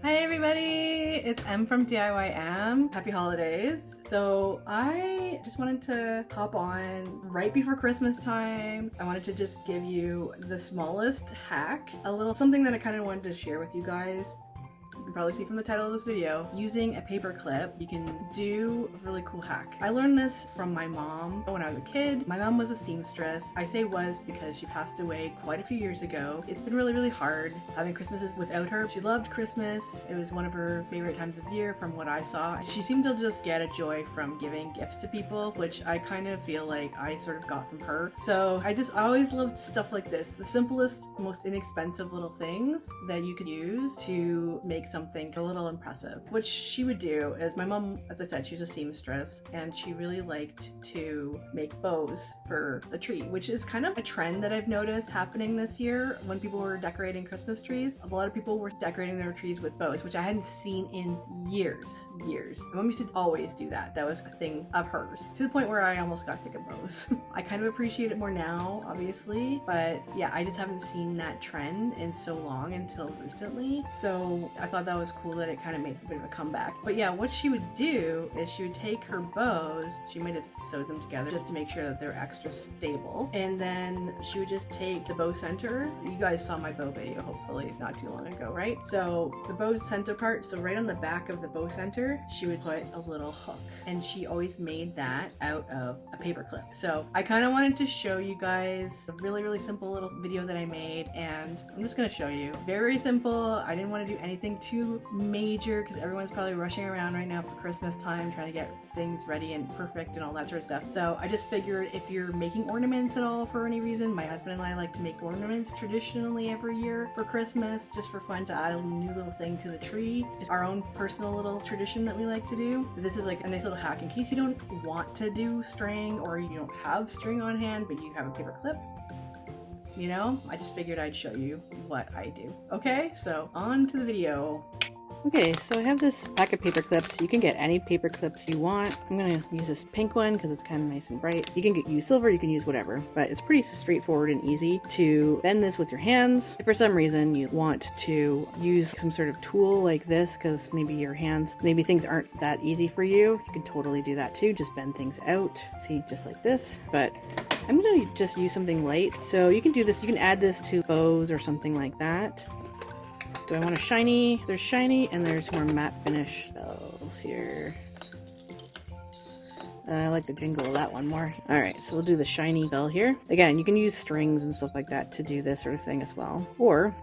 Hey everybody, it's Em from DIYM. Happy holidays. So I just wanted to hop on right before Christmas time. I wanted to just give you the smallest hack, a little something that I kind of wanted to share with you guys. You can probably see from the title of this video, using a paper clip, you can do a really cool hack. I learned this from my mom when I was a kid. My mom was a seamstress. I say was because she passed away quite a few years ago. It's been really hard having Christmases without her. She loved Christmas. It was one of her favorite times of year from what I saw. She seemed to just get a joy from giving gifts to people, which I kind of feel like I sort of got from her. So I always loved stuff like this. The simplest, most inexpensive little things that you could use to make something a little impressive. What she would do is, my mom, as I said, she was a seamstress and she really liked to make bows for the tree, which is kind of a trend that I've noticed happening this year. When people were decorating Christmas trees, a lot of people were decorating their trees with bows, which I hadn't seen in years. My mom used to always do that. That was a thing of hers, to the point where I almost got sick of bows. I kind of appreciate it more now, obviously, but yeah, I just haven't seen that trend in so long until recently. So I thought that was cool that it kind of made a bit of a comeback. But yeah, what she would do is she would take her bows, she might have sewed them together just to make sure that they're extra stable, and then she would just take the bow center. You guys saw my bow video hopefully not too long ago, right? So the bow center part, so right on the back of the bow center, she would put a little hook, and she always made that out of a paper clip. So I kind of wanted to show you guys a really simple little video that I made, and I'm just gonna show you. Very simple. I didn't want to do anything too major because everyone's probably rushing around right now for Christmas time trying to get things ready and perfect and all that sort of stuff. So I just figured, if you're making ornaments at all for any reason, my husband and I like to make ornaments traditionally every year for Christmas, just for fun, to add a new little thing to the tree. It's our own personal little tradition that we like to do. This is like a nice little hack in case you don't want to do string, or you don't have string on hand but you have a paper clip. You know, I just figured I'd show you what I do. Okay, so on to the video. Okay, so I have this pack of paper clips. You can get any paper clips you want. I'm gonna use this pink one because it's kind of nice and bright. You can use silver, you can use whatever, but it's pretty straightforward and easy to bend this with your hands. If for some reason you want to use some sort of tool like this, because maybe your hands, maybe things aren't that easy for you, you can totally do that too. Just bend things out, see, just like this. But I'm gonna just use something light. So you can do this, you can add this to bows or something like that. Do I want a shiny? There's shiny and there's more matte finish bells here. I like the jingle of that one more. Alright, so we'll do the shiny bell here. Again, you can use strings and stuff like that to do this sort of thing as well. Or,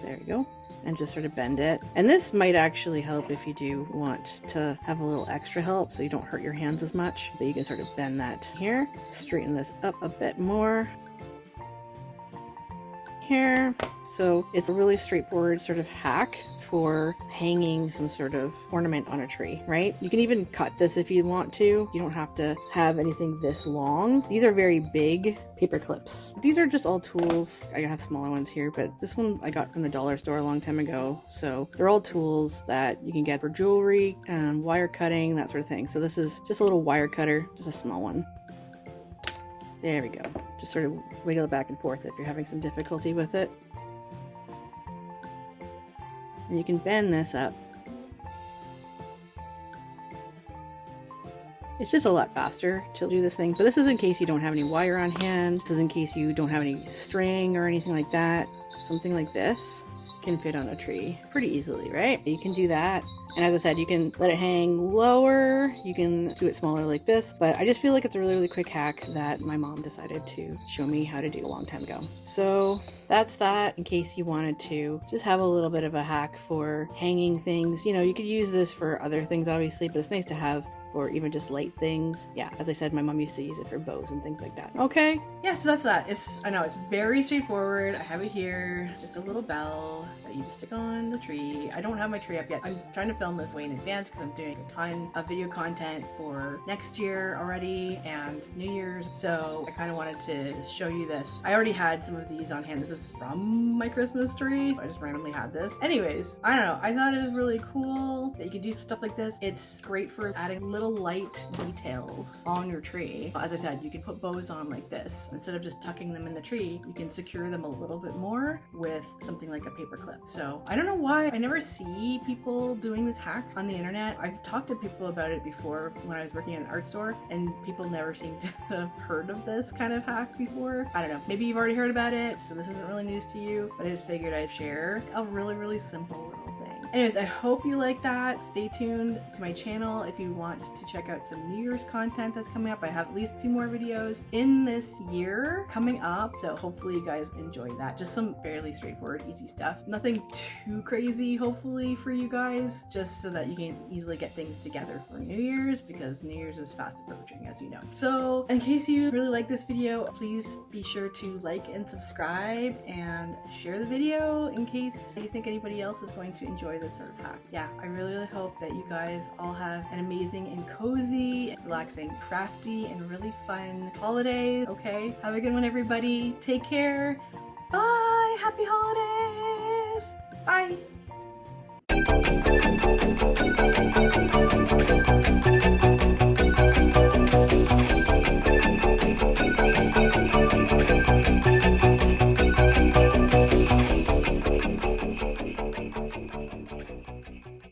there you go, and just sort of bend it. And this might actually help if you do want to have a little extra help so you don't hurt your hands as much. But you can sort of bend that here. Straighten this up a bit more. Here. So it's a really straightforward sort of hack for hanging some sort of ornament on a tree, right? You can even cut this if you want to. You don't have to have anything this long. These are very big paper clips. These are just all tools. I have smaller ones here, but this one I got from the dollar store a long time ago. So they're all tools that you can get for jewelry and wire cutting, that sort of thing. So this is just a little wire cutter, just a small one. There we go. Just sort of wiggle it back and forth if you're having some difficulty with it. And you can bend this up. It's just a lot faster to do this thing, but this is in case you don't have any wire on hand. This is in case you don't have any string or anything like that. Something like this can fit on a tree pretty easily, right? You can do that. And as I said, you can let it hang lower, you can do it smaller like this, but I just feel like it's a really quick hack that my mom decided to show me how to do a long time ago. So that's that, in case you wanted to just have a little bit of a hack for hanging things. You know, you could use this for other things obviously, but it's nice to have or even just light things. Yeah, as I said, my mom used to use it for bows and things like that. Okay. Yeah, so that's that. I know it's very straightforward. I have it here, just a little bell that you just stick on the tree. I don't have my tree up yet. I'm trying to film this way in advance because I'm doing a ton of video content for next year already and New Year's. So I kind of wanted to show you this. I already had some of these on hand. This is from my Christmas tree. I just randomly had this. Anyways, I don't know. I thought it was really cool that you could do stuff like this. It's great for adding little little light details on your tree. As I said, you can put bows on like this. Instead of just tucking them in the tree, you can secure them a little bit more with something like a paper clip. So I don't know why I never see people doing this hack on the internet. I've talked to people about it before when I was working at an art store, and people never seem to have heard of this kind of hack before. I don't know, maybe you've already heard about it, so this isn't really news to you, but I just figured I'd share a really simple little thing. Anyways, I hope you like that. Stay tuned to my channel if you want to check out some New Year's content that's coming up. I have at least 2 more videos in this year coming up, so hopefully you guys enjoy that. Just some fairly straightforward, easy stuff. Nothing too crazy, hopefully, for you guys, just so that you can easily get things together for New Year's, because New Year's is fast approaching, as you know. So in case you really like this video, please be sure to like and subscribe and share the video in case you think anybody else is going to enjoy this sort of hack. Yeah, I really hope that you guys all have an amazing and cozy, relaxing, crafty, and really fun holidays. Okay, have a good one, everybody. Take care. Bye. Happy holidays. Bye.